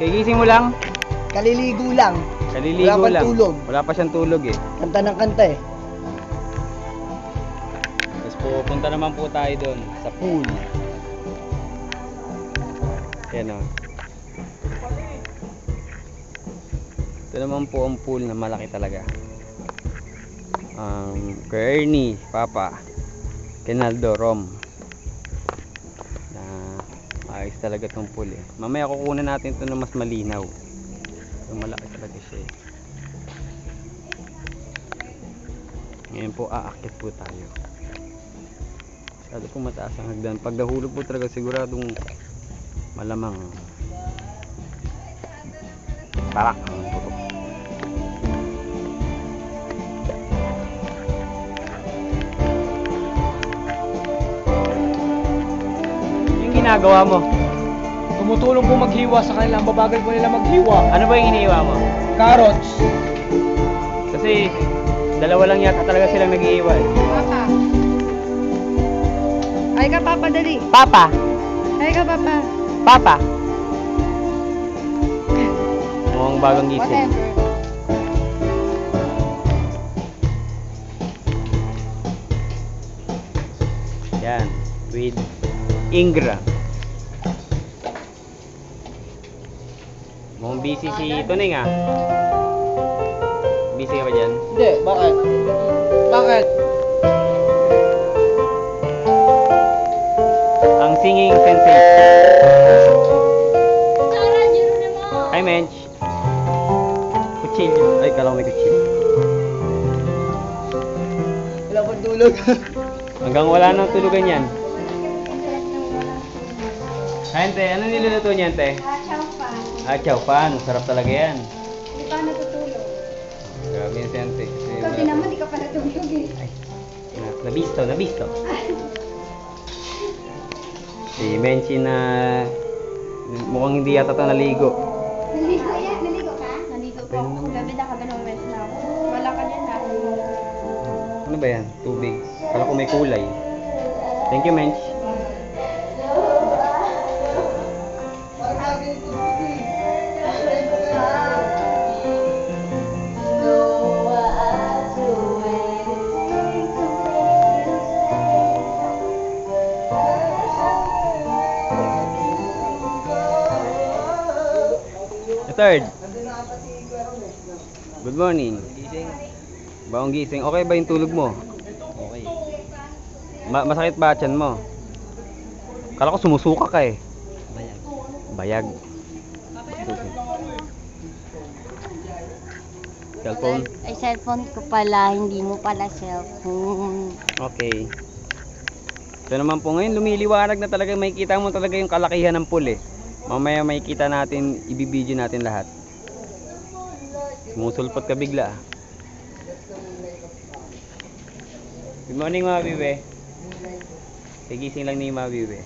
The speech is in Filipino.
Kagising mo lang? Kaliligo lang. Kaliligo Wala pang lang. tulog. Wala pa siyang tulog eh. Kanta ng kanta eh. Tapos pupunta naman po tayo doon sa pool. Yan o. Ito naman po ang pool na malaki talaga. Kay Ernie, Papa, Kenaldo, Rom. Na ayos talaga itong pool eh. Mamaya kukunin natin ito na mas malinaw. So, malaki talaga siya eh. Ngayon po aakyat po tayo. Masyado po mataas ang hagdan. Pag nahulog po talaga siguradong malamang tarak ang putok. Yung ginagawa mo? Tumutulong po maghiwa sa kanila. Ang babagal po nila maghiwa. Ano ba yung iniiwa mo? Carrots. Kasi dalawa lang yata talaga silang nag-iiwa eh. Papa. Ay ka, Papa, dali. Papa! Ay ka, Papa. Papa! Mukhang bagong gising. Whatever. Yan. With Ingra. Mukhang busy si Tuning ah. Busy ka ba dyan? Hindi, bakit? Bakit? Ang singing sensei. Hi, Mench. Kutsilyo. Ay, kala ko may kutsilyo. Wala pang tulog. Hanggang wala nang tulugan yan. Hi, Ante. Ano niluluto niyan, Ante? Chow pan. Sarap talaga yan. Hindi pa natutulog. Grabe yung si Ante. Kasi Kasi naman, di ka pa natulog eh. Ay, nabisto, nabisto. Si Menchi na mukhang hindi yata ito naligo. Naligo yan? Naligo ka? Naligo po. Gabi na kami ng wet na. Wala ka dyan na. Ano ba yan? Tubig. Kala ko may kulay. Thank you, Mench. Third. Good morning. Bagong gising. Okay ba yung tulog mo? Okay. Masakit ba tiyan mo? Kala ko sumusuka ka eh. Bayag. Bayag. Cellphone? Ay, cellphone ko pala. Hindi mo pala cellphone. Okay. Ito naman po ngayon, lumiliwanag na talaga. Makikita mo talaga yung kalakihan ng pool eh. Mamaya makikita natin, ibibideo natin lahat. Sumusulpot ka bigla. Good morning mga bibe. Kagising lang ni mga bibe.